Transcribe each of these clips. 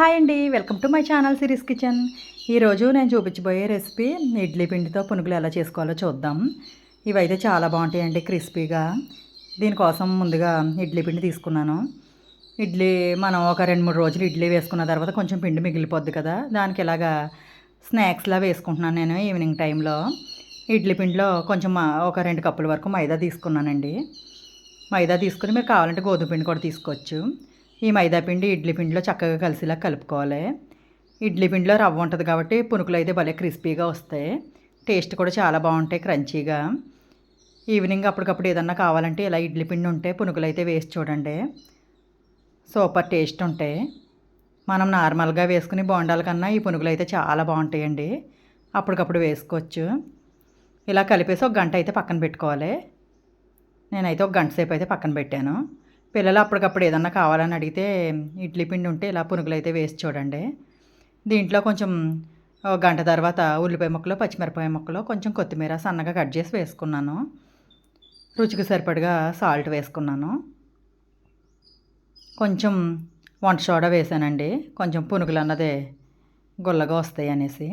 Hi అండి, welcome to my channel series kitchen. ఈరోజు నేను చూపించబోయే రెసిపీ ఇడ్లీ పిండితో పునుగులు ఎలా చేసుకోవాలో చూద్దాం. ఇవైతే చాలా బాగుంటాయండి, క్రిస్పీగా. దీనికోసం ముందుగా ఇడ్లీ పిండి తీసుకున్నాను. ఇడ్లీ మనం ఒక 2-3 రోజులు ఇడ్లీ వేసుకున్న తర్వాత కొంచెం పిండి మిగిలిపోద్ది కదా, దానికి ఇలాగా స్నాక్స్లా వేసుకుంటున్నాను నేను ఈవినింగ్ టైంలో. ఇడ్లీ పిండిలో కొంచెం ఒక 2 కప్పుల వరకు మైదా తీసుకున్నానండి. మైదా తీసుకుని మీరు కావాలంటే గోధుమ పిండి కూడా తీసుకోవచ్చు. ఈ మైదా పిండి ఇడ్లీ పిండిలో చక్కగా కలిసిలా కలుపుకోవాలి. ఇడ్లీ పిండిలో రవ్వ ఉంటుంది కాబట్టి పునుకులు అయితే భలే క్రిస్పీగా వస్తాయి. టేస్ట్ కూడా చాలా బాగుంటాయి, క్రంచీగా. ఈవినింగ్ అప్పటికప్పుడు ఏదన్నా కావాలంటే ఇలా ఇడ్లీ పిండి ఉంటే పునుకులు అయితే వేసి చూడండి, సూపర్ టేస్ట్ ఉంటాయి. మనం నార్మల్గా వేసుకుని బోండాల కన్నా ఈ పునుకులు అయితే చాలా బాగుంటాయండి. అప్పటికప్పుడు వేసుకోవచ్చు. ఇలా కలిపేసి ఒక గంట అయితే పక్కన పెట్టుకోవాలి. నేనైతే ఒక గంట సేపు అయితే పక్కన పెట్టాను. పిల్లలు అప్పటికప్పుడు ఏదన్నా కావాలని అడిగితే ఇడ్లీ పిండి ఉంటే ఇలా పునుగులు అయితే వేసి చూడండి. దీంట్లో కొంచెం గంట తర్వాత ఉల్లిపాయ ముక్కలు, పచ్చిమిరపకాయ ముక్కలు, కొంచెం కొత్తిమీర సన్నగా కట్ చేసి వేసుకున్నాను. రుచికి సరిపడగా సాల్ట్ వేసుకున్నాను. కొంచెం వంట సోడా వేసానండి, కొంచెం పునుగులు అన్నదే గుల్లగా వస్తాయి అనేసి.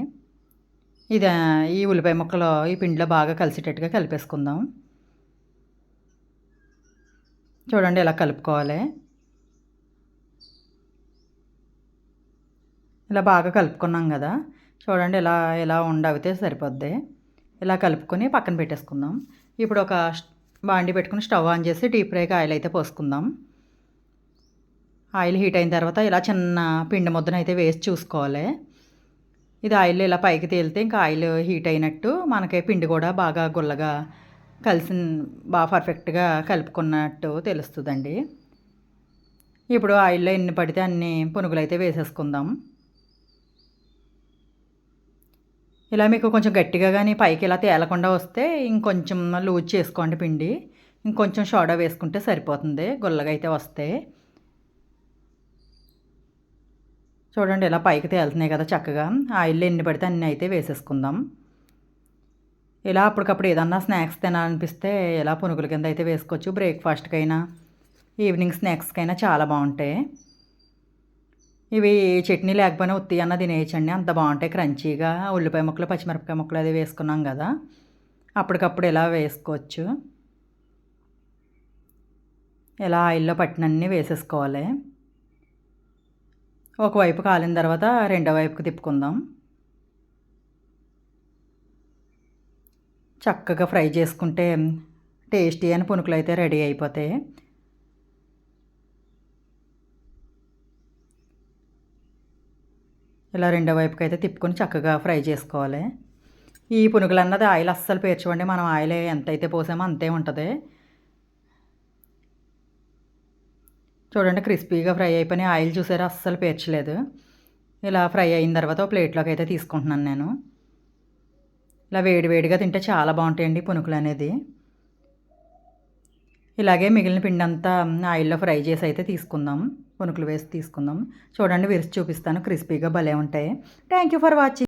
ఇది ఈ ఉల్లిపాయ ముక్కలు ఈ పిండిలో బాగా కలిసేటట్టుగా కలిపేసుకుందాం. చూడండి, ఇలా కలుపుకోవాలి. ఇలా బాగా కలుపుకున్నాం కదా, చూడండి ఇలా ఇలా ఉండవితే సరిపోద్ది. ఇలా కలుపుకొని పక్కన పెట్టేసుకుందాం. ఇప్పుడు ఒక బాండి పెట్టుకుని స్టవ్ ఆన్ చేసి డీప్ ఫ్రైకి ఆయిల్ అయితే పోసుకుందాం. ఆయిల్ హీట్ అయిన తర్వాత ఇలా చిన్న పిండి ముద్దనైతే వేసి చూసుకోవాలి. ఇది ఆయిల్ ఇలా పైకి తేలితే ఇంకా ఆయిల్ హీట్ అయినట్టు, మనకి పిండి కూడా బాగా గుల్లగా కలిసి బాగా పర్ఫెక్ట్గా కలుపుకున్నట్టు తెలుస్తుందండి. ఇప్పుడు ఆయిల్లో ఎన్ని పడితే అన్ని పునుగులు అయితే వేసేసుకుందాం. ఇలా మీకు కొంచెం గట్టిగా కానీ పైకి ఇలా తేలకుండా వస్తే ఇంకొంచెం లూజ్ చేసుకోండి పిండి. ఇంకొంచెం సోడా వేసుకుంటే సరిపోతుంది, గుల్లగా అయితే వస్తాయి. చూడండి ఇలా పైకి తేలుతున్నాయి కదా చక్కగా. ఆయిల్లో ఎన్ని పడితే అన్నీ అయితే వేసేసుకుందాం. ఇలా అప్పటికప్పుడు ఏదన్నా స్నాక్స్ తినాలనిపిస్తే ఇలా పునుగుల కింద అయితే వేసుకోవచ్చు. బ్రేక్ఫాస్ట్కైనా ఈవినింగ్ స్నాక్స్కైనా చాలా బాగుంటాయి. ఇవి చట్నీ లేకపోయినా ఉత్తి అన్న తినేయచ్చండి, అంత బాగుంటాయి క్రంచీగా. ఉల్లిపాయ ముక్కలు, పచ్చిమిరపకాయ ముక్కలు అది వేసుకున్నాం కదా, అప్పటికప్పుడు ఇలా వేసుకోవచ్చు. ఇలా ఆయిల్లో పట్టినన్నీ వేసేసుకోవాలి. ఒకవైపు కాలిన తర్వాత రెండో వైపుకి తిప్పుకుందాం. చక్కగా ఫ్రై చేసుకుంటే టేస్టీ అని పునుకులు అయితే రెడీ అయిపోతాయి. ఇలా రెండో వైపుకి అయితే తిప్పుకొని చక్కగా ఫ్రై చేసుకోవాలి. ఈ పునుగులు అన్నది ఆయిల్ అస్సలు పేర్చుకోండి, మనం ఆయిల్ ఎంతైతే పోసామో అంతే ఉంటుంది. చూడండి క్రిస్పీగా ఫ్రై అయిపోయి ఆయిల్ చూసారా, అస్సలు పేర్చలేదు. ఇలా ఫ్రై అయిన తర్వాత ప్లేట్లోకి అయితే తీసుకుంటున్నాను నేను. ఇలా వేడివేడిగా తింటే చాలా బాగుంటాయండి పునుకులు అనేది. ఇలాగే మిగిలిన పిండి అంతా ఆయిల్లో ఫ్రై చేసి అయితే తీసుకుందాం, పునుకులు వేసి తీసుకుందాం. చూడండి విరిచి చూపిస్తాను, క్రిస్పీగా భలే ఉంటాయి. Thank you for watching.